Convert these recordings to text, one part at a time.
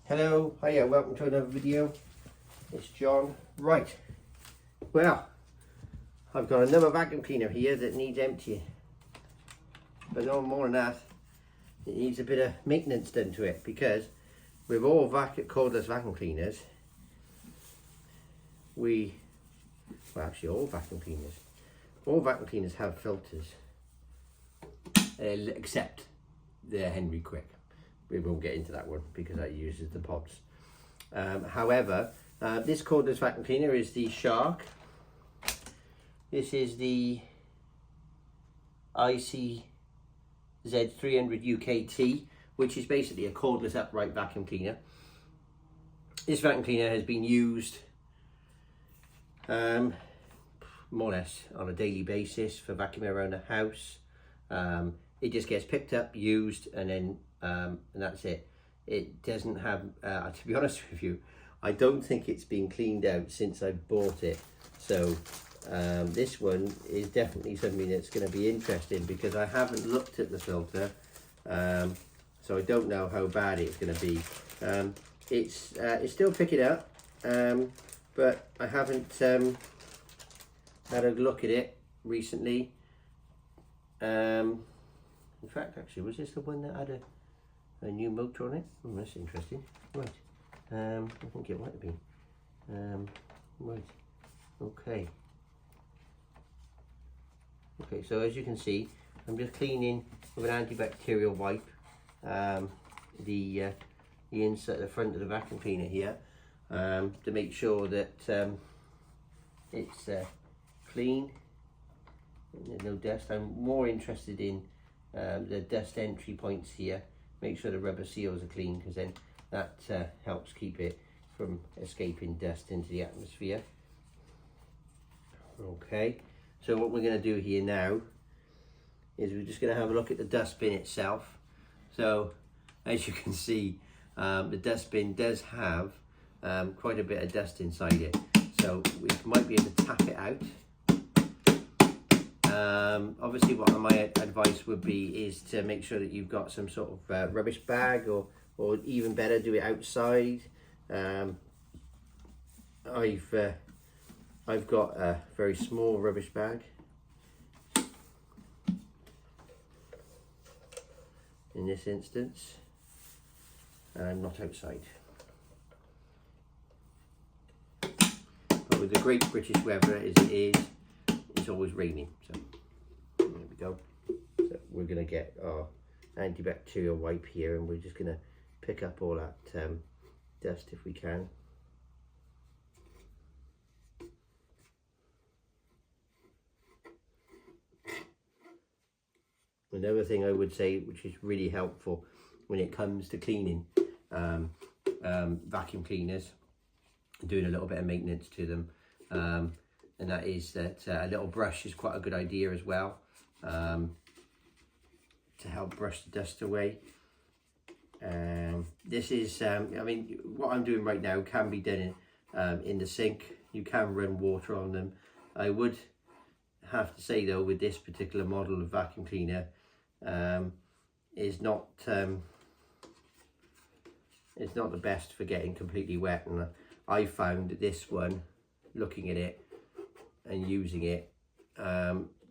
Hello, hiya, welcome to another video. It's John. Right, well, I've got another vacuum cleaner here that needs emptying. But no more than that, it needs a bit of maintenance done to it, because with all cordless vacuum cleaners, all vacuum cleaners have filters, except the Henry Quick. We won't get into that one because that uses the pods. However, this cordless vacuum cleaner is the Shark. This is the ICZ300 UKT, which is basically a cordless upright vacuum cleaner. This vacuum cleaner has been used more or less on a daily basis for vacuuming around the house. It just gets picked up, used, and then and that's it. It doesn't have, to be honest with you, I don't think it's been cleaned out since I bought it. So this one is definitely something that's going to be interesting, because I haven't looked at the filter, so I don't know how bad it's going to be. It's still picking up, but I haven't had a look at it recently. In fact, actually, was this the one that had a new motor on it? Oh, that's interesting. Right. I think it might have been. Right. Okay. Okay, so as you can see, I'm just cleaning with an antibacterial wipe the inside, the front of the vacuum cleaner here, to make sure that it's clean and there's no dust. I'm more interested in the dust entry points here. Make sure the rubber seals are clean, because then that helps keep it from escaping dust into the atmosphere. Okay, so what we're going to do here now is we're just going to have a look at the dustbin itself. So as you can see, the dustbin does have quite a bit of dust inside it, so we might be able to tap it out. Obviously what my advice would be is to make sure that you've got some sort of rubbish bag, or even better, do it outside. I've got a very small rubbish bag in this instance, and I'm not outside. But with the great British weather as it is, it's always raining, so there we go. So we're going to get our antibacterial wipe here, and we're just going to pick up all that dust if we can. Another thing I would say, which is really helpful when it comes to cleaning vacuum cleaners, doing a little bit of maintenance to them, and that is that a little brush is quite a good idea as well, to help brush the dust away. This is, I mean, what I'm doing right now can be done in the sink. You can run water on them. I would have to say though, with this particular model of vacuum cleaner, is not it's not the best for getting completely wet, and I found that this one, looking at it and using it,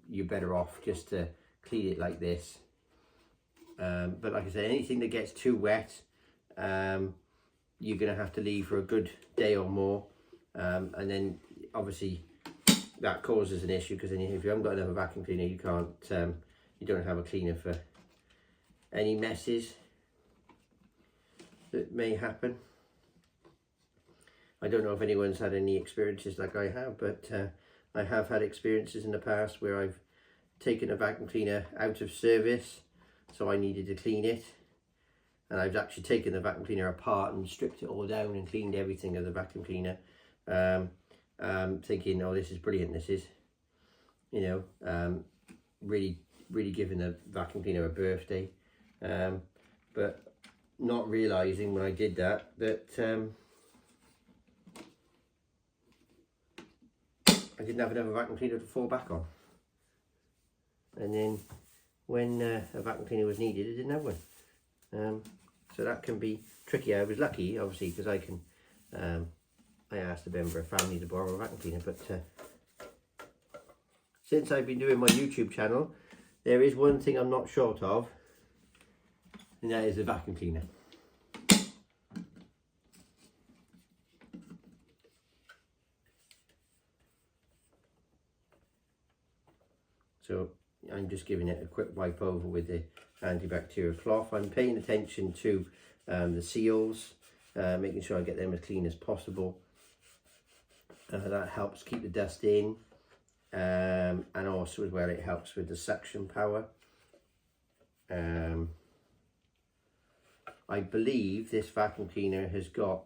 you're better off just to clean it like this. But like I said, anything that gets too wet, you're going to have to leave for a good day or more, and then obviously that causes an issue, because then if you haven't got another vacuum cleaner, you can't, you don't have a cleaner for any messes that may happen. I don't know if anyone's had any experiences like I have, but I have had experiences in the past where I've taken a vacuum cleaner out of service, so I needed to clean it, and I've actually taken the vacuum cleaner apart and stripped it all down and cleaned everything of the vacuum cleaner, thinking, oh, this is brilliant, this is, you know, really giving the vacuum cleaner a birthday, but not realizing when I did that I didn't have another vacuum cleaner to fall back on. And then when a vacuum cleaner was needed, I didn't have one. So that can be tricky. I was lucky, obviously, because I asked a member of family to borrow a vacuum cleaner, but since I've been doing my YouTube channel, there is one thing I'm not short of, and that is a vacuum cleaner. So I'm just giving it a quick wipe over with the antibacterial cloth. I'm paying attention to the seals, making sure I get them as clean as possible. That helps keep the dust in, and also as well it helps with the suction power. I believe this vacuum cleaner has got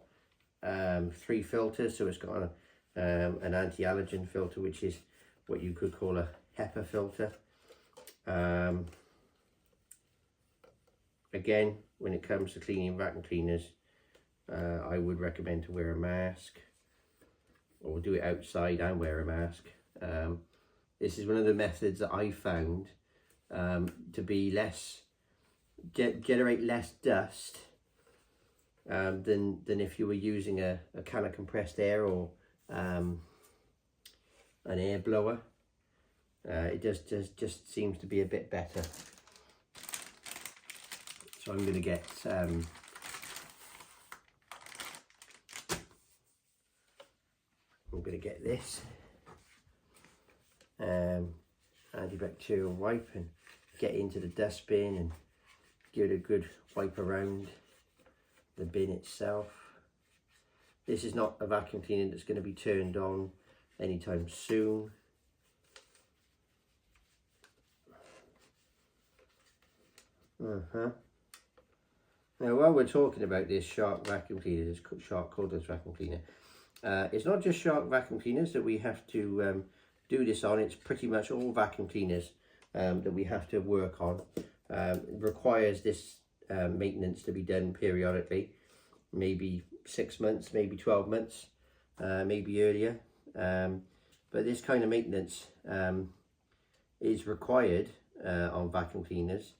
3 filters, so it's got an anti-allergen filter, which is what you could call a HEPA filter. Again, when it comes to cleaning vacuum cleaners, I would recommend to wear a mask, or do it outside and wear a mask. This is one of the methods that I found to be generate less dust than if you were using a can of compressed air or an air blower. It just seems to be a bit better. So I'm going to get this antibacterial wipe and get into the dustbin and give it a good wipe around the bin itself. This is not a vacuum cleaner that's going to be turned on anytime soon. Now, while we're talking about this Shark vacuum cleaner, this Shark cordless vacuum cleaner, it's not just Shark vacuum cleaners that we have to do this on. It's pretty much all vacuum cleaners that we have to work on. It requires this maintenance to be done periodically, maybe 6 months, maybe 12 months, maybe earlier. But this kind of maintenance is required on vacuum cleaners,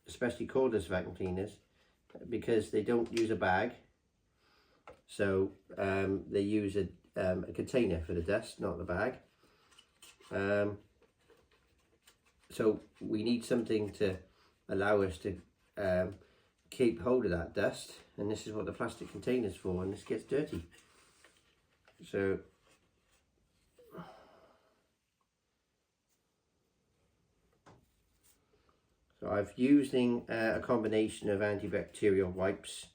especially cordless vacuum cleaners, because they don't use a bag. So they use a container for the dust, not the bag. So we need something to allow us to keep hold of that dust, and this is what the plastic container's for, and this gets dirty. So I'm using a combination of antibacterial wipes,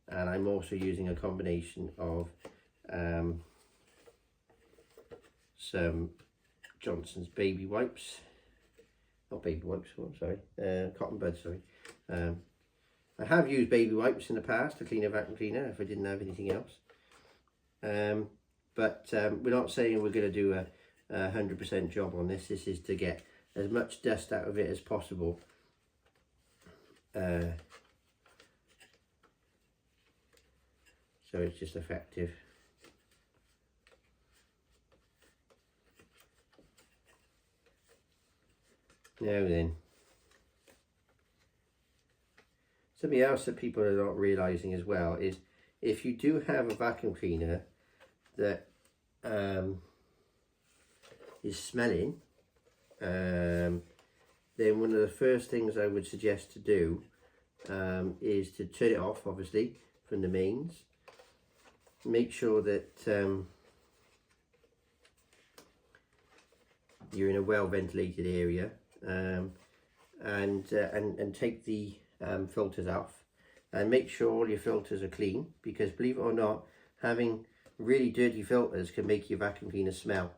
and I'm also using a combination of some Johnson's baby wipes, not baby wipes, oh, I'm sorry, cotton buds, sorry. I have used baby wipes in the past to clean a vacuum cleaner if I didn't have anything else. But we're not saying we're going to do a 100% job on this. This is to get as much dust out of it as possible. So it's just effective. Now then, something else that people are not realising as well is if you do have a vacuum cleaner that is smelling, then one of the first things I would suggest to do is to turn it off, obviously, from the mains. Make sure that you're in a well ventilated area, and take the filters off, and make sure all your filters are clean, because believe it or not, having really dirty filters can make your vacuum cleaner smell.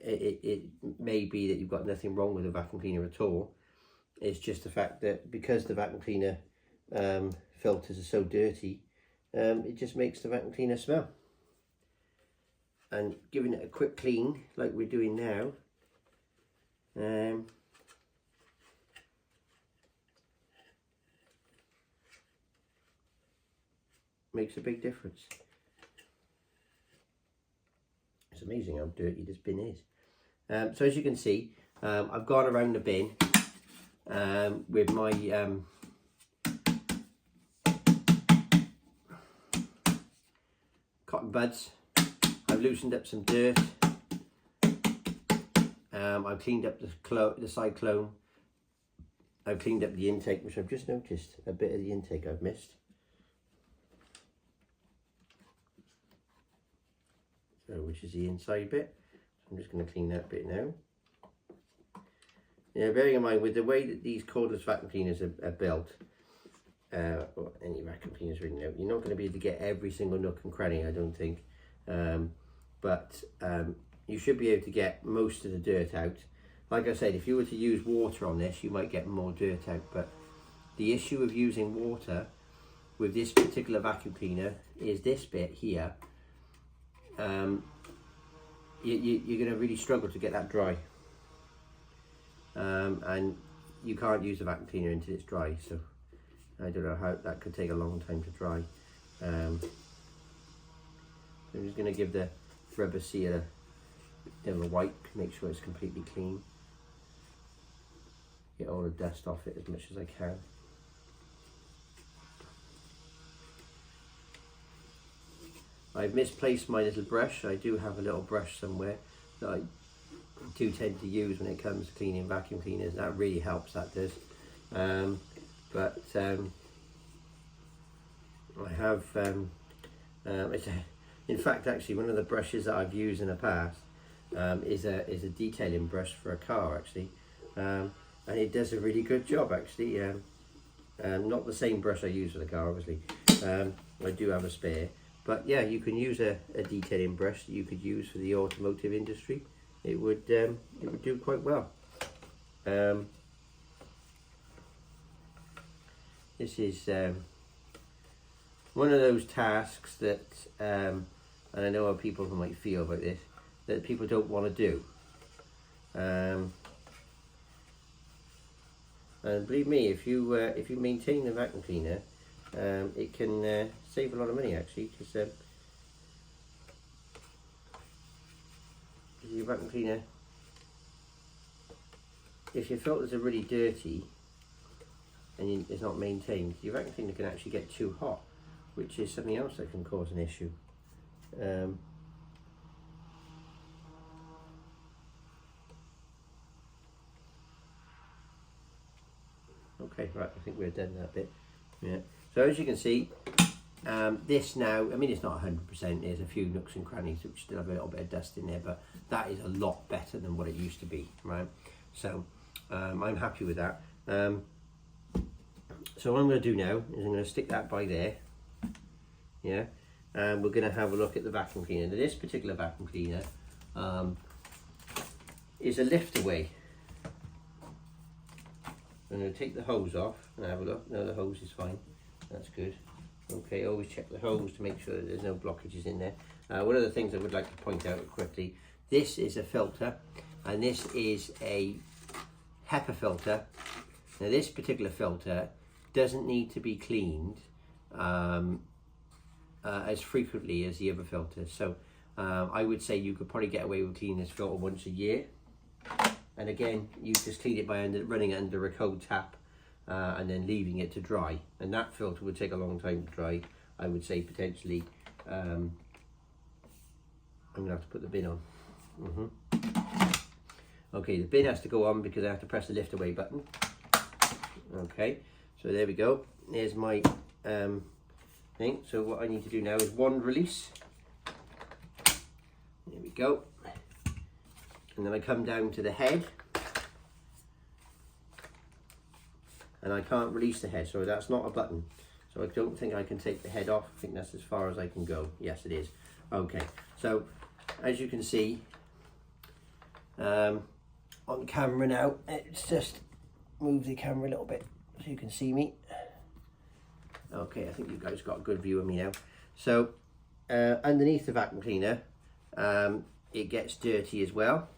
It may be that you've got nothing wrong with the vacuum cleaner at all. It's just the fact that because the vacuum cleaner filters are so dirty, it just makes the vacuum cleaner smell. And giving it a quick clean like we're doing now, makes a big difference. It's amazing how dirty this bin is. So as you can see, I've gone around the bin with my cotton buds. I've loosened up some dirt. I've cleaned up the cyclone. I've cleaned up the intake, which I've just noticed a bit of the intake I've missed. So, which is the inside bit. I'm just going to clean that bit now. Yeah, bearing in mind with the way that these cordless vacuum cleaners are built, or any vacuum cleaners really now, you're not going to be able to get every single nook and cranny, I don't think. But you should be able to get most of the dirt out. Like I said, if you were to use water on this, you might get more dirt out. But the issue of using water with this particular vacuum cleaner is this bit here. You're going to really struggle to get that dry. And you can't use the vacuum cleaner until it's dry. So I don't know how that could take a long time to dry. I'm just going to give the rubber seal a bit of a wipe, make sure it's completely clean. Get all the dust off it as much as I can. I've misplaced my little brush. I do have a little brush somewhere that I do tend to use when it comes to cleaning vacuum cleaners. That really helps, that does. I have, in fact, actually, one of the brushes that I've used in the past is a detailing brush for a car, actually. And it does a really good job, actually. Not the same brush I use for the car, obviously. I do have a spare. But yeah, you can use a detailing brush that you could use for the automotive industry. It would do quite well. This is one of those tasks that, and I know how people might feel about this, that people don't want to do. And believe me, if you maintain the vacuum cleaner, it can save a lot of money, actually, because your vacuum cleaner, if your filters are really dirty and it's not maintained, your vacuum cleaner can actually get too hot, which is something else that can cause an issue. Okay, right, I think we're done that bit. Yeah. So as you can see, this now, I mean, it's not 100%, there's a few nooks and crannies which still have a little bit of dust in there, but that is a lot better than what it used to be, right? So I'm happy with that. So what I'm going to do now is I'm going to stick that by there, yeah, and we're going to have a look at the vacuum cleaner. Now, this particular vacuum cleaner is a lift away. I'm going to take the hose off and have a look. No, the hose is fine. That's good. Okay, always check the hose to make sure that there's no blockages in there. One of the things I would like to point out quickly, this is a filter, and this is a HEPA filter. Now this particular filter doesn't need to be cleaned as frequently as the other filters. So I would say you could probably get away with cleaning this filter once a year. And again, you just clean it by running it under a cold tap and then leaving it to dry. And that filter would take a long time to dry. I would say potentially, I'm going to have to put the bin on. Okay, the bin has to go on because I have to press the lift away button. Okay, so there we go. There's my thing. So what I need to do now is wand release. There we go. And then I come down to the head, and I can't release the head, so that's not a button. So I don't think I can take the head off. I think that's as far as I can go. Yes, it is. Okay, so as you can see on camera now, it's just move the camera a little bit so you can see me. Okay, I think you guys got a good view of me now. So underneath the vacuum cleaner, it gets dirty as well.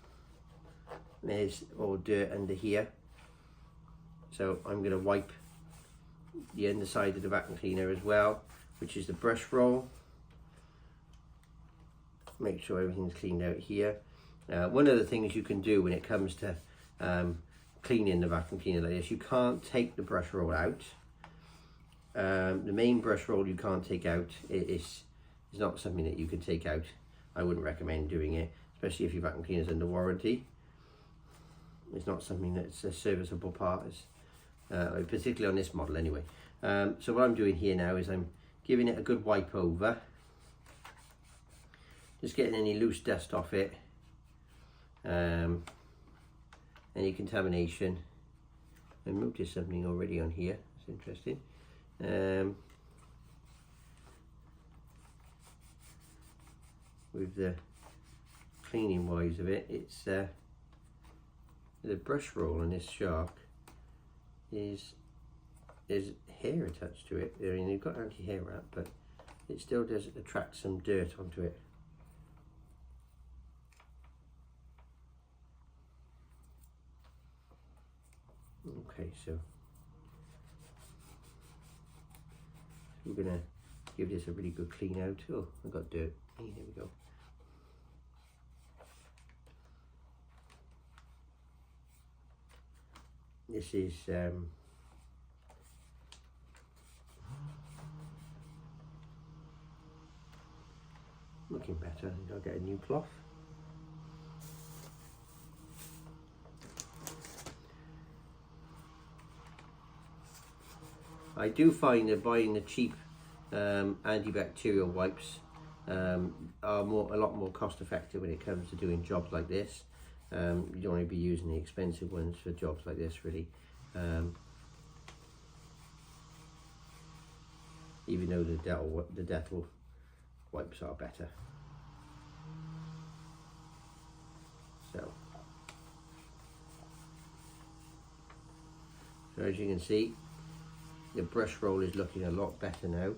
There's all dirt under here, so I'm going to wipe the underside of the vacuum cleaner as well, which is the brush roll. Make sure everything's cleaned out here. One of the things you can do when it comes to cleaning the vacuum cleaner like this, you can't take the brush roll out. The main brush roll you can't take out. It's not something that you can take out. I wouldn't recommend doing it, especially if your vacuum cleaner is under warranty. It's not something that's a serviceable part, particularly on this model anyway. So what I'm doing here now is I'm giving it a good wipe over, just getting any loose dust off it, any contamination. I noticed something already on here, it's interesting. With the cleaning wise of it, it's the brush roll on this shark is hair attached to it. I mean, you've got anti-hair wrap, but it still does attract some dirt onto it. Okay, so we're gonna give this a really good clean out. Oh, I got dirt. Hey, there we go. This is looking better. I think I'll get a new cloth. I do find that buying the cheap antibacterial wipes are a lot more cost effective when it comes to doing jobs like this. You don't want to be using the expensive ones for jobs like this, really. Even though the Dettol wipes are better. So as you can see, the brush roll is looking a lot better now.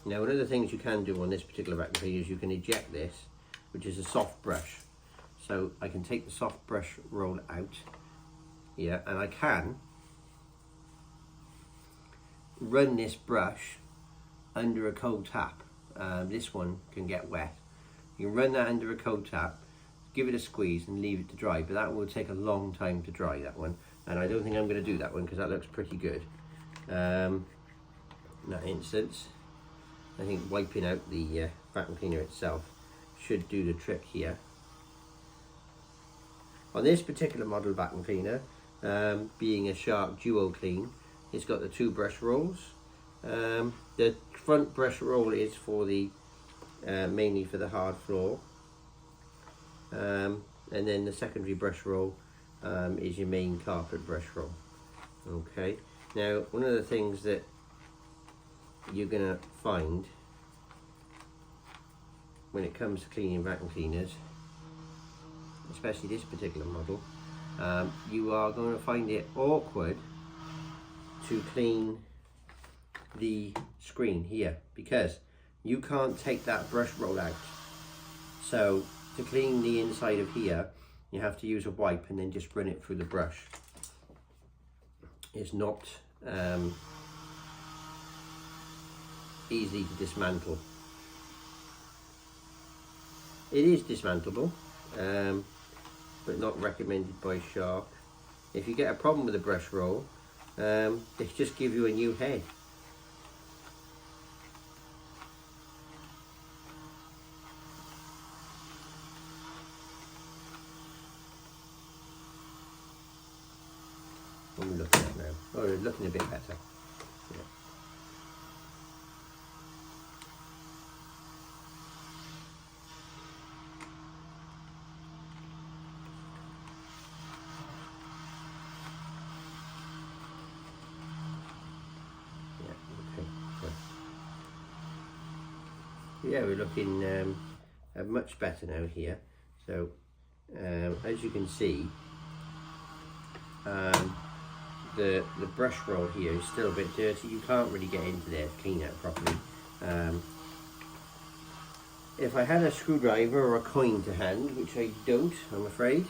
Now, one of the things you can do on this particular vacuum cleaner is you can eject this, which is a soft brush. So I can take the soft brush roll out here, and I can run this brush under a cold tap. This one can get wet. You can run that under a cold tap, give it a squeeze and leave it to dry, but that will take a long time to dry, that one. And I don't think I'm going to do that one because that looks pretty good. In that instance, I think wiping out the vacuum cleaner itself should do the trick here. On this particular model vacuum cleaner, being a Shark Duo Clean, it's got the two brush rolls. The front brush roll is for the mainly for the hard floor, and then the secondary brush roll is your main carpet brush roll. Okay. Now, one of the things that you're going to find when it comes to cleaning vacuum cleaners, especially this particular model, you are going to find it awkward to clean the screen here because you can't take that brush roll out. So to clean the inside of here, you have to use a wipe and then just run it through the brush. It's not easy to dismantle. It is dismantleable, but not recommended by Shark. If you get a problem with the brush roll, they just give you a new head. What are we looking at now? Oh, it's looking a bit better. Yeah. Yeah, we're looking much better now here. So as you can see, the brush roll here is still a bit dirty. You can't really get into there to clean it properly. If I had a screwdriver or a coin to hand, which I don't, I'm afraid,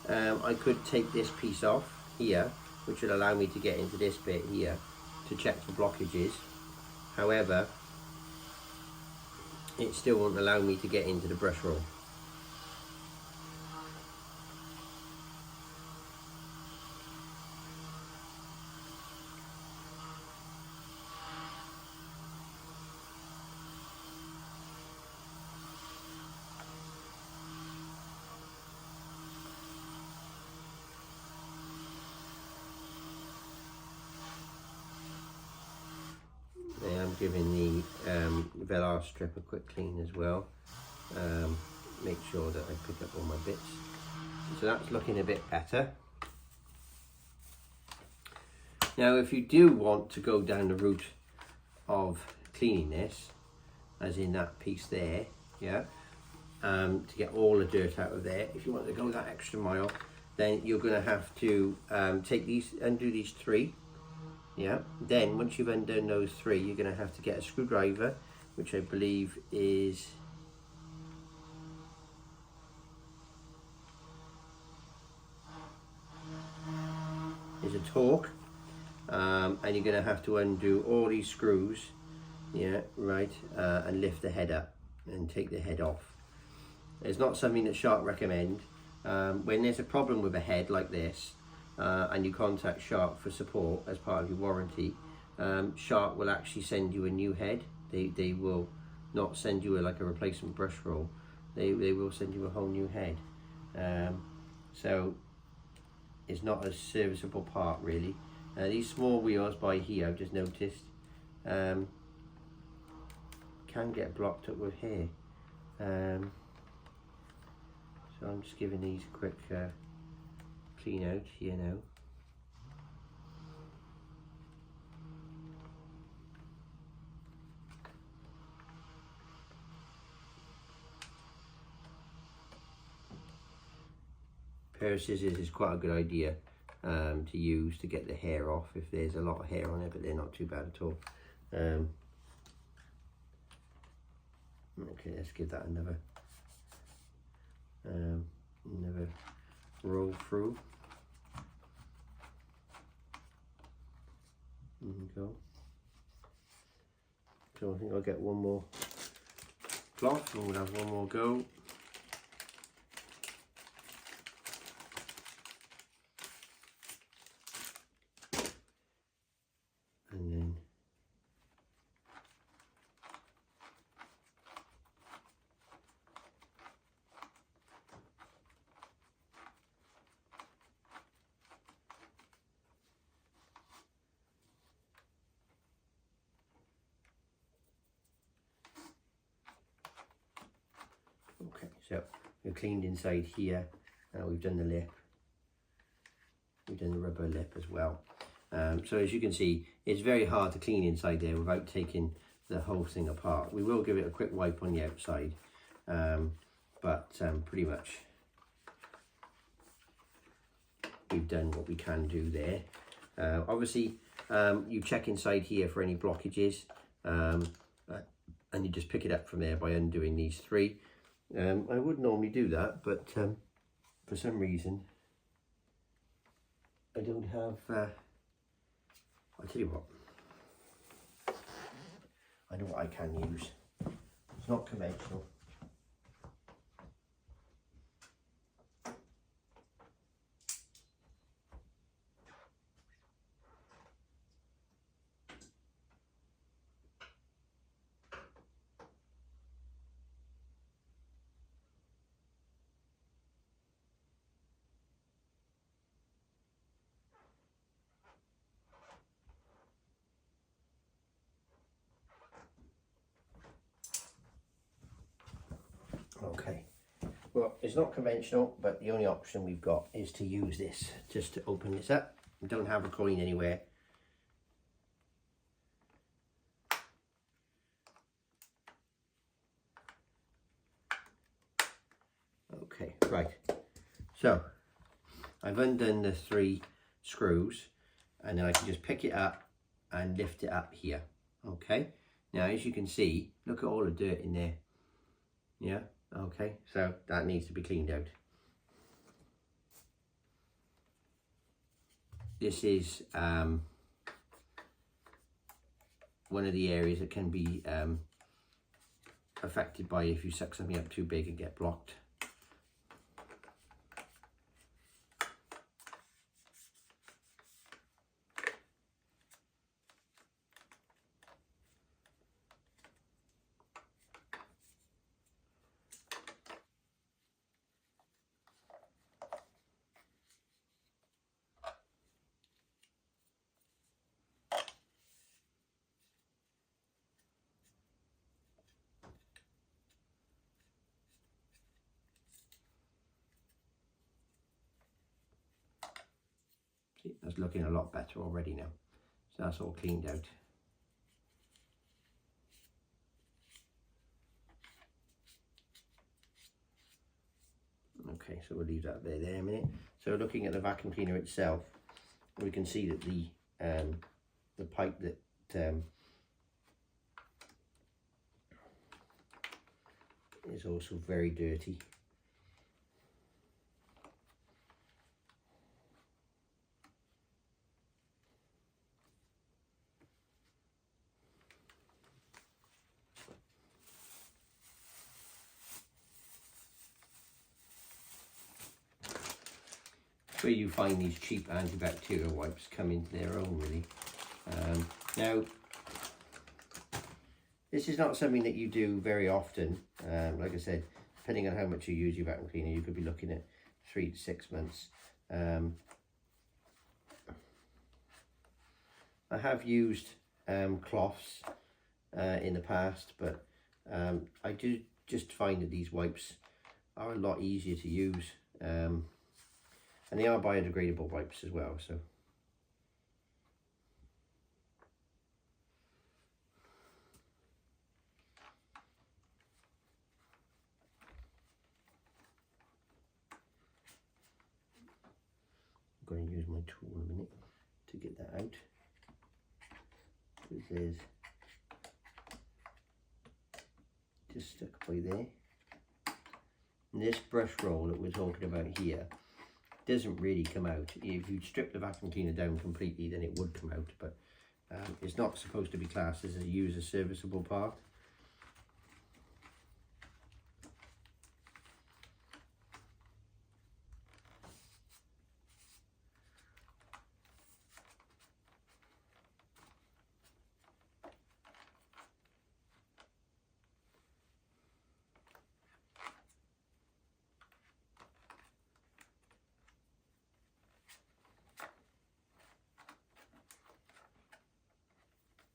I could take this piece off here, which would allow me to get into this bit here to check for blockages. However, it still won't allow me to get into the brush roll. giving the velar strip a quick clean as well. Make sure that I pick up all my bits. So that's looking a bit better. Now if you do want to go down the route of cleaning this, as in that piece there, yeah, to get all the dirt out of there, if you want to go that extra mile, then you're going to have to undo these 3. Yeah, then once you've undone those 3, you're going to have to get a screwdriver, which I believe is a torque, and you're going to have to undo all these screws, yeah, right, and lift the head up and take the head off. It's not something that Shark recommend. When there's a problem with a head like this, and you contact Shark for support as part of your warranty, Shark will actually send you a new head. They will not send you like a replacement brush roll. They will send you a whole new head. So it's not a serviceable part really. These small wheels by here, I've just noticed, can get blocked up with hair. So I'm just giving these a quick clean out here now. Pair of scissors is quite a good idea to use to get the hair off if there's a lot of hair on it, but they're not too bad at all. Okay, let's give that another roll through. There we go. So I think I'll get one more cloth and we'll have one more go. And then okay, so we've cleaned inside here. We've done the lip. We've done the rubber lip as well. So as you can see, it's very hard to clean inside there without taking the whole thing apart. We will give it a quick wipe on the outside, but pretty much we've done what we can do there. Obviously, you check inside here for any blockages, and you just pick it up from there by undoing these 3. I would normally do that, but for some reason I don't have I'll tell you what, I know what I can use. It's not conventional. Okay, well, it's not conventional, but the only option we've got is to use this just to open this up. We don't have a coin anywhere. Okay, right, so I've undone the 3 screws, and then I can just pick it up and lift it up here. Okay, now as you can see, look at all the dirt in there. Yeah, okay, so that needs to be cleaned out. This is one of the areas that can be affected by if you suck something up too big and get blocked. See, that's looking a lot better already now. So that's all cleaned out. Okay, so we'll leave that there a minute. So looking at the vacuum cleaner itself, we can see that the pipe that is also very dirty. Where you find these cheap antibacterial wipes come into their own, really. Now, this is not something that you do very often. Like I said, depending on how much you use your vacuum cleaner, you could be looking at 3 to 6 months. I have used cloths in the past, but I do just find that these wipes are a lot easier to use. And they are biodegradable wipes as well, so. I'm going to use my tool in a minute to get that out. Because there's just stuck by there. And this brush roll that we're talking about here doesn't really come out. If you strip the vacuum cleaner down completely, then it would come out, but it's not supposed to be classed as a user serviceable part.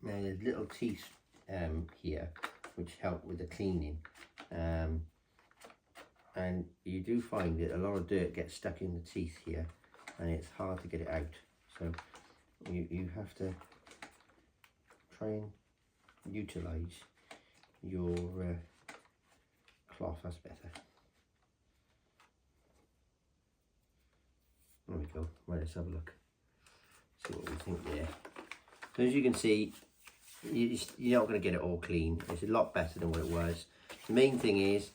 Now there's little teeth here which help with the cleaning, and you do find that a lot of dirt gets stuck in the teeth here and it's hard to get it out, so you have to try and utilize your cloth. That's better. There we go. Right, let's have a look, see what we think there. So as you can see, you're not going to get it all clean. It's a lot better than what it was. The main thing is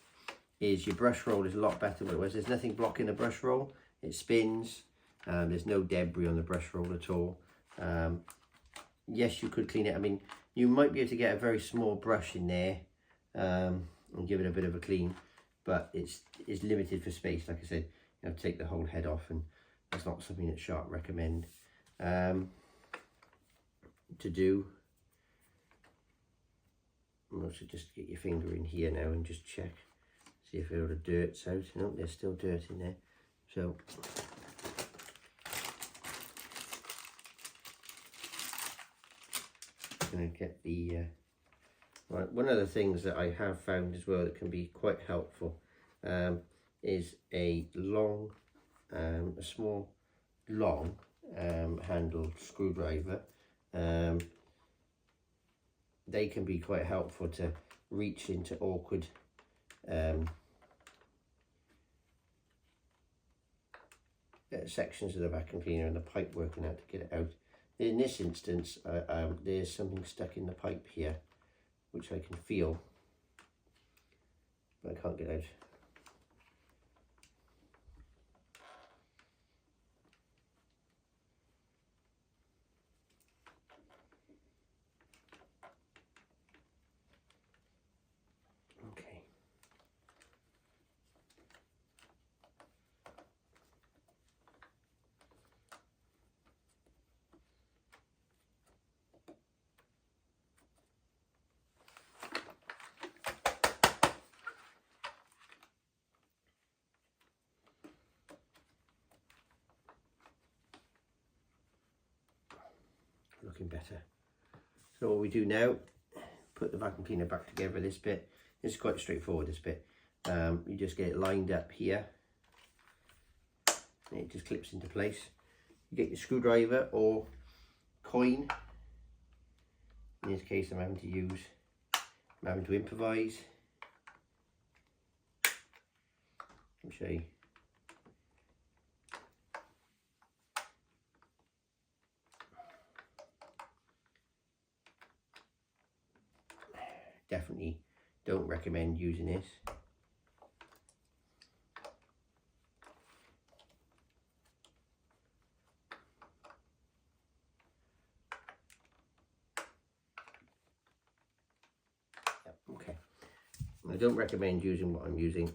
your brush roll is a lot better than what it was. There's nothing blocking the brush roll. It spins. There's no debris on the brush roll at all. Yes, you could clean it. I mean, you might be able to get a very small brush in there and give it a bit of a clean, but it's limited for space. Like I said, you have to take the whole head off, and that's not something that Sharp recommend to do. Also, just get your finger in here now and just check, see if all the dirt's out. No, there's still dirt in there. So I'm going to get the right. One of the things that I have found as well that can be quite helpful is a small long handled screwdriver. They can be quite helpful to reach into awkward sections of the vacuum cleaner and the pipe working out to get it out. In this instance, there's something stuck in the pipe here, which I can feel, but I can't get out. Looking better. So what we do now, put the vacuum cleaner back together. This bit, this is quite straightforward, this bit. You just get it lined up here, and it just clips into place. you get your screwdriver or coin. In this case, I'm having to improvise. Let me show you. Definitely don't recommend using this. Okay, I don't recommend using what I'm using.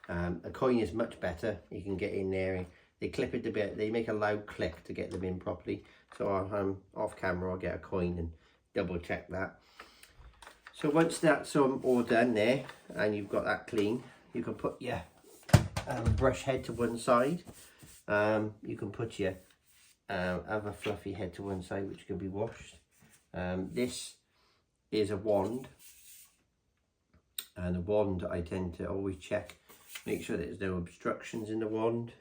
A coin is much better. You can get in there and they clip it a bit. They make a loud click to get them in properly. So I'm off camera, I'll get a coin and double check that. So once that's all done there and you've got that clean, you can put your brush head to one side. You can put your other fluffy head to one side, which can be washed. This is a wand, and the wand I tend to always check, make sure there's no obstructions in the wand,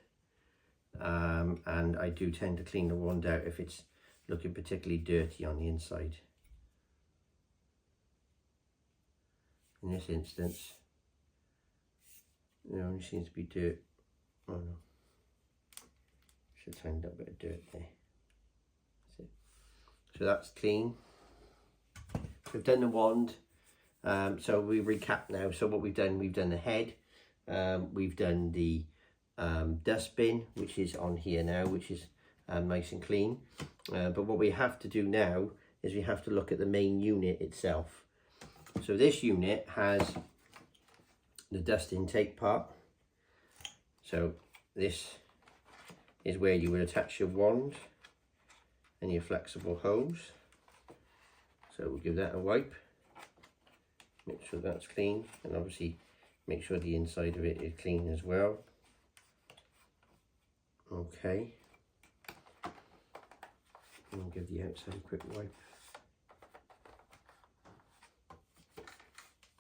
and I do tend to clean the wand out if it's looking particularly dirty on the inside. In this instance, there only seems to be dirt. Oh no, should find a little bit of dirt there. That's it. So that's clean. We've done the wand. So we recap now. So what we've done the head. We've done the dustbin, which is on here now, which is nice and clean. But what we have to do now is we have to look at the main unit itself. So this unit has the dust intake part. So this is where you would attach your wand and your flexible hose. So we'll give that a wipe, make sure that's clean, and obviously make sure the inside of it is clean as well. Okay, and we'll give the outside a quick wipe.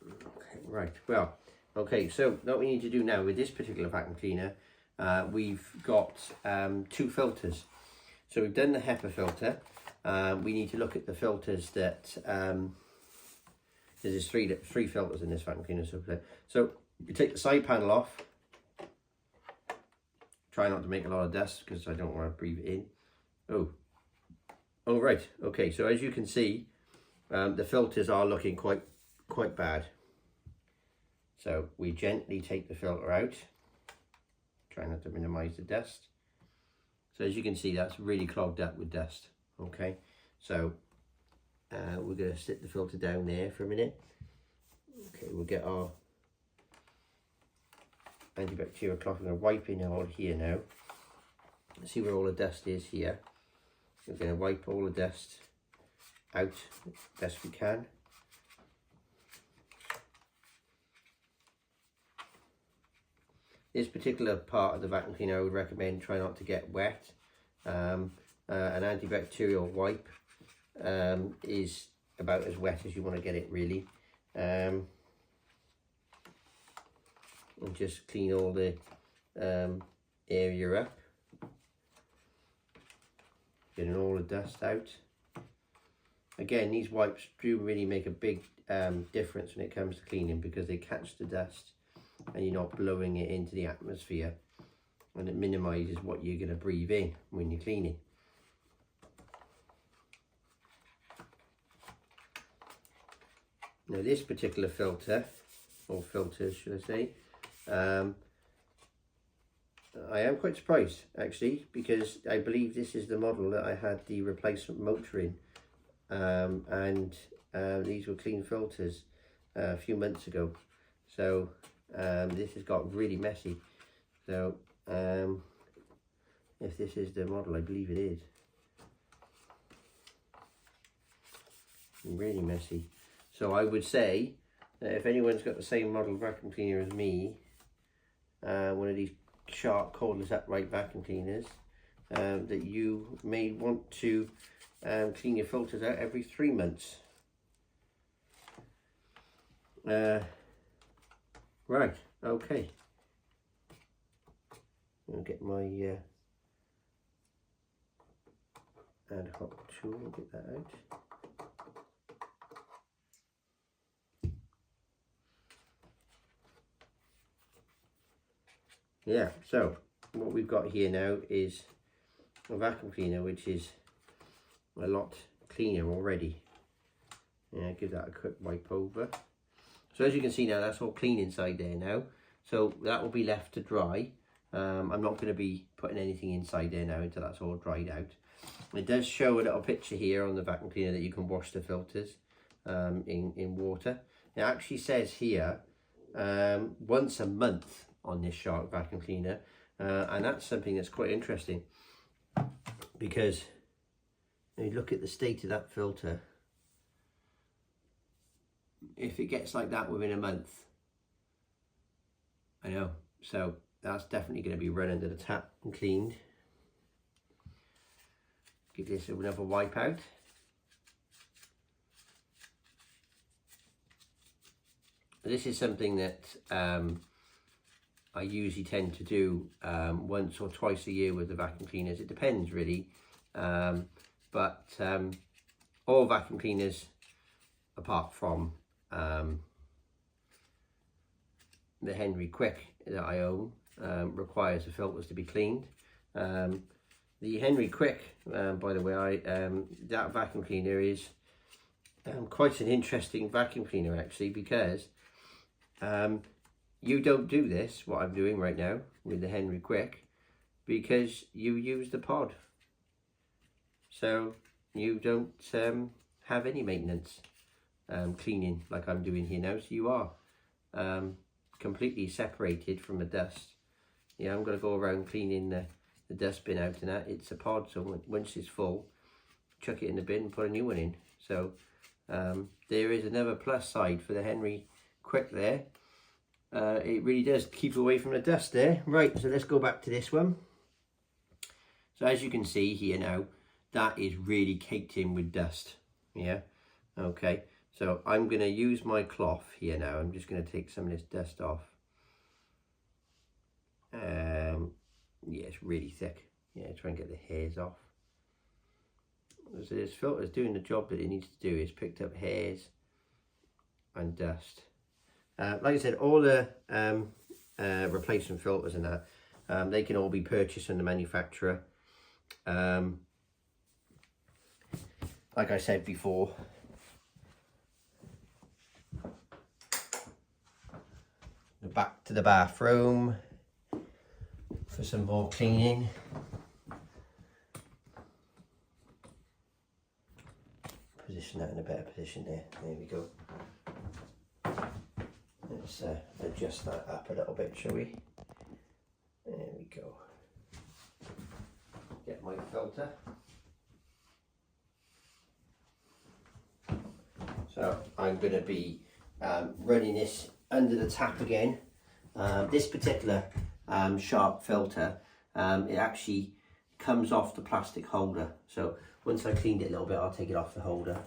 Okay, right, well, okay, so what we need to do now with this particular vacuum cleaner, we've got 2 filters. So we've done the HEPA filter. We need to look at the filters that, there's 3 filters in this vacuum cleaner. So you take the side panel off. Try not to make a lot of dust because I don't want to breathe it in. Oh right, okay, so as you can see, the filters are looking quite bad. So we gently take the filter out, try not to minimize the dust. So as you can see, that's really clogged up with dust. Okay, so we're going to sit the filter down there for a minute. Okay, we'll get our antibacterial cloth. I'm going to wipe in all here now. See where all the dust is here. We're going to wipe all the dust out best we can. This particular part of the vacuum cleaner I would recommend try not to get wet. An antibacterial wipe is about as wet as you want to get it really. And just clean all the area up. Getting all the dust out. Again, these wipes do really make a big difference when it comes to cleaning because they catch the dust and you're not blowing it into the atmosphere, and it minimises what you're going to breathe in when you're cleaning. Now this particular filter, or filters should I say, I am quite surprised actually, because I believe this is the model that I had the replacement motor in, and these were clean filters a few months ago. So this has got really messy. So if this is the model, I believe it is. Really messy. So I would say that if anyone's got the same model vacuum cleaner as me, one of these sharp cordless upright vacuum cleaners, that you may want to clean your filters out every 3 months. Right, okay. I'll get my ad hoc tool, get that out. Yeah, so what we've got here now is a vacuum cleaner which is a lot cleaner already. Yeah, give that a quick wipe over. So as you can see now, that's all clean inside there now. So that will be left to dry. I'm not going to be putting anything inside there now until that's all dried out. It does show a little picture here on the vacuum cleaner that you can wash the filters in water. It actually says here once a month on this Shark vacuum cleaner, and that's something that's quite interesting, because you look at the state of that filter. If it gets like that within a month, I know, so that's definitely going to be run under the tap and cleaned. Give this another wipe out. This is something that I usually tend to do once or twice a year with the vacuum cleaners. It depends really, but all vacuum cleaners, apart from the Henry Quick that I own, requires the filters to be cleaned. The Henry Quick, by the way, that vacuum cleaner is quite an interesting vacuum cleaner actually, because you don't do this, what I'm doing right now with the Henry Quick, because you use the pod. So you don't have any maintenance cleaning like I'm doing here now. So you are completely separated from the dust. Yeah, I'm going to go around cleaning the dustbin out and that. It's a pod, so once it's full, chuck it in the bin and put a new one in. So there is another plus side for the Henry Quick there. It really does keep away from the dust there. Right, so let's go back to this one. So as you can see here now, that is really caked in with dust. Yeah, okay. So I'm going to use my cloth here now. I'm just going to take some of this dust off. Yeah, it's really thick. Yeah, try and get the hairs off. So this filter is doing the job that it needs to do. It's picked up hairs and dust. Like I said, all the replacement filters and that, they can all be purchased from the manufacturer. Like I said before, back to the bathroom for some more cleaning. Position that in a better position there. There we go. Let's adjust that up a little bit, shall we? There we go. Get my filter. So I'm going to be running this under the tap again. This particular Shark filter, it actually comes off the plastic holder. So once I cleaned it a little bit, I'll take it off the holder.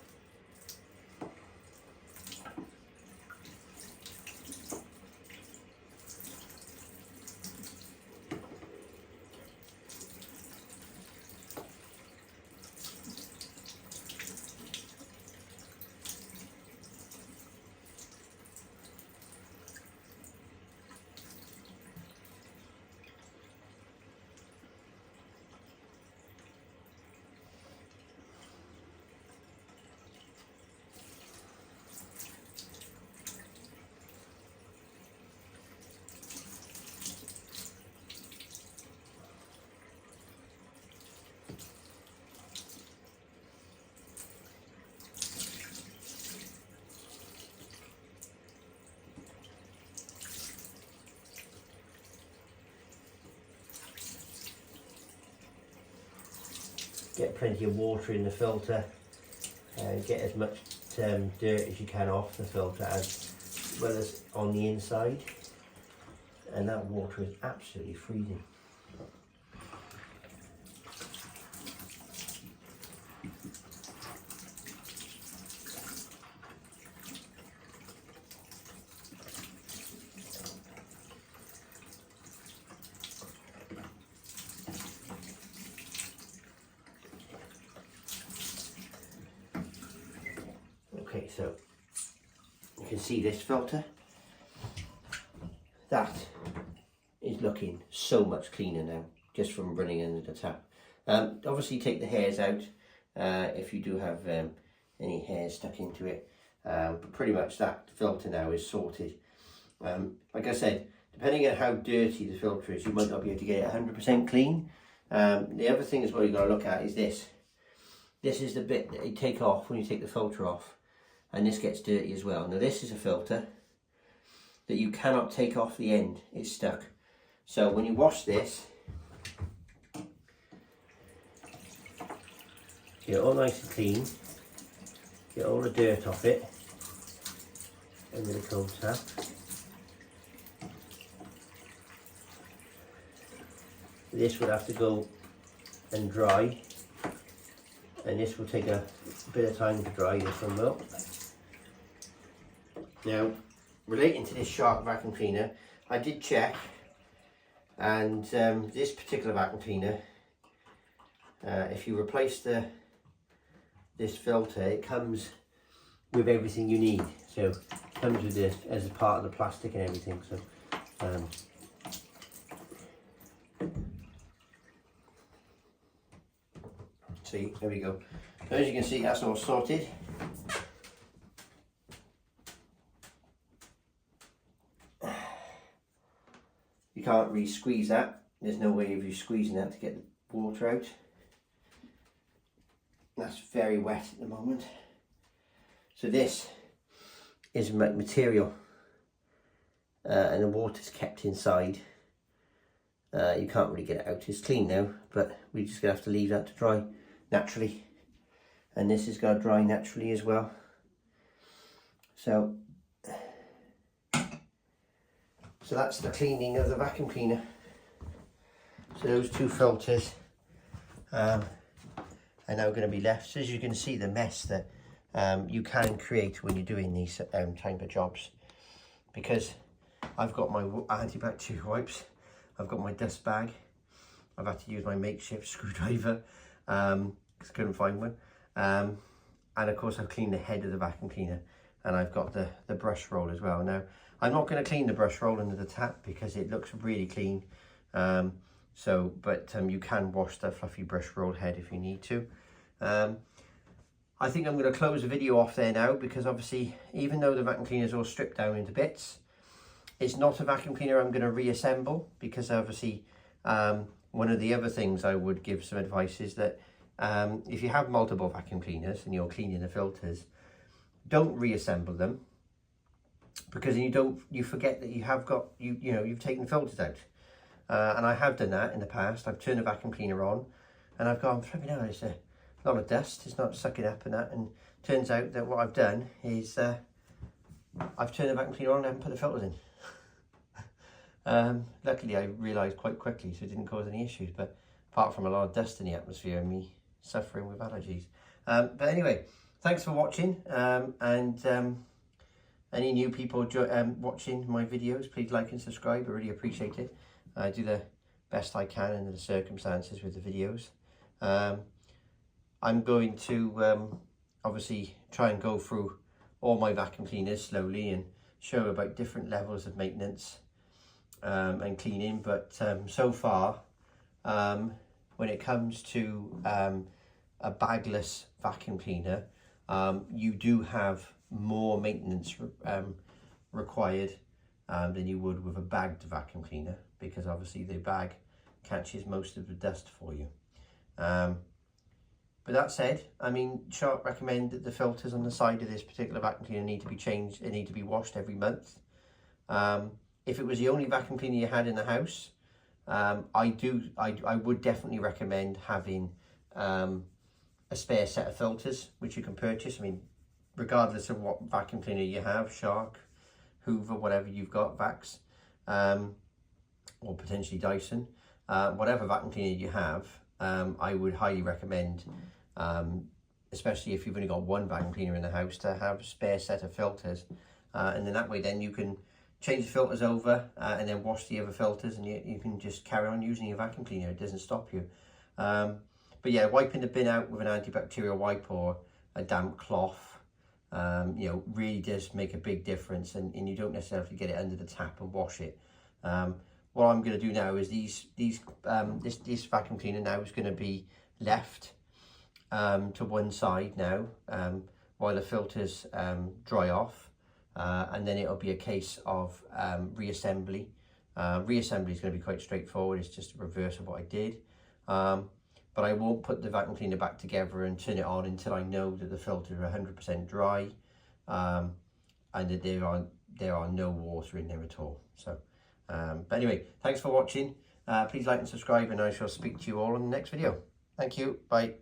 Get plenty of water in the filter and get as much dirt as you can off the filter as well as on the inside. And that water is absolutely freezing. Okay, so you can see this filter. That is looking so much cleaner now, just from running under the tap. Obviously take the hairs out if you do have any hairs stuck into it. But pretty much that filter now is sorted. Like I said, depending on how dirty the filter is, you might not be able to get it 100% clean. The other thing as well you've got to look at is this. This is the bit that you take off when you take the filter off, and this gets dirty as well. Now this is a filter that you cannot take off the end, it's stuck. So when you wash this, get it all nice and clean, get all the dirt off it, and with a cold tap. This would have to go and dry, and this will take a bit of time to dry, this one will. Now, relating to this Shark vacuum cleaner, I did check, and this particular vacuum cleaner, if you replace this filter, it comes with everything you need. So it comes with this as a part of the plastic and everything. So see, there we go. As you can see, that's all sorted. You can't really squeeze that. There's no way of you squeezing that to get the water out. That's very wet at the moment. So this is material and the water's kept inside. You can't really get it out. It's clean now, but we're just gonna have to leave that to dry naturally. And this is gonna dry naturally as well. So that's the cleaning of the vacuum cleaner. So those two filters are now going to be left. So as you can see, the mess that you can create when you're doing these type of jobs. Because I've got my antibacterial wipes, I've got my dust bag, I've had to use my makeshift screwdriver because I couldn't find one. And of course I've cleaned the head of the vacuum cleaner, and I've got the brush roll as well. Now, I'm not going to clean the brush roll under the tap because it looks really clean. But you can wash the fluffy brush roll head if you need to. I think I'm going to close the video off there now, because obviously, even though the vacuum cleaner is all stripped down into bits, it's not a vacuum cleaner I'm going to reassemble, because obviously one of the other things I would give some advice is that if you have multiple vacuum cleaners and you're cleaning the filters, don't reassemble them, because you forget that you've taken filters out. And I have done that in the past. I've turned the vacuum cleaner on and I've gone, flipping out, it's a lot of dust, it's not sucking up and that, and turns out that what I've done is I've turned the vacuum cleaner on and I haven't put the filters in. Luckily I realised quite quickly, so it didn't cause any issues, but apart from a lot of dust in the atmosphere and me suffering with allergies. But anyway, thanks for watching, and any new people watching my videos, please like and subscribe. I really appreciate it. I do the best I can under the circumstances with the videos. I'm going to obviously try and go through all my vacuum cleaners slowly and show about different levels of maintenance and cleaning. But so far, when it comes to a bagless vacuum cleaner, you do have more maintenance required than you would with a bagged vacuum cleaner, because obviously the bag catches most of the dust for you. But that said, I mean, Shark recommend that the filters on the side of this particular vacuum cleaner need to be changed, they need to be washed every month. If it was the only vacuum cleaner you had in the house, I would definitely recommend having a spare set of filters which you can purchase. I mean, regardless of what vacuum cleaner you have, Shark, Hoover, whatever you've got, Vax, or potentially Dyson, whatever vacuum cleaner you have, I would highly recommend, especially if you've only got one vacuum cleaner in the house, to have a spare set of filters, and then that way then you can change the filters over and then wash the other filters, and you can just carry on using your vacuum cleaner. It doesn't stop you. But yeah, wiping the bin out with an antibacterial wipe or a damp cloth you know, really does make a big difference, and you don't necessarily get it under the tap and wash it. What I'm going to do now is this vacuum cleaner now is going to be left to one side now while the filters dry off, and then it'll be a case of reassembly. Reassembly is going to be quite straightforward. It's just a reverse of what I did, but I won't put the vacuum cleaner back together and turn it on until I know that the filters are 100% dry, and that there are no water in there at all. So but anyway, thanks for watching. Please like and subscribe, and I shall speak to you all in the next video. Thank you. Bye.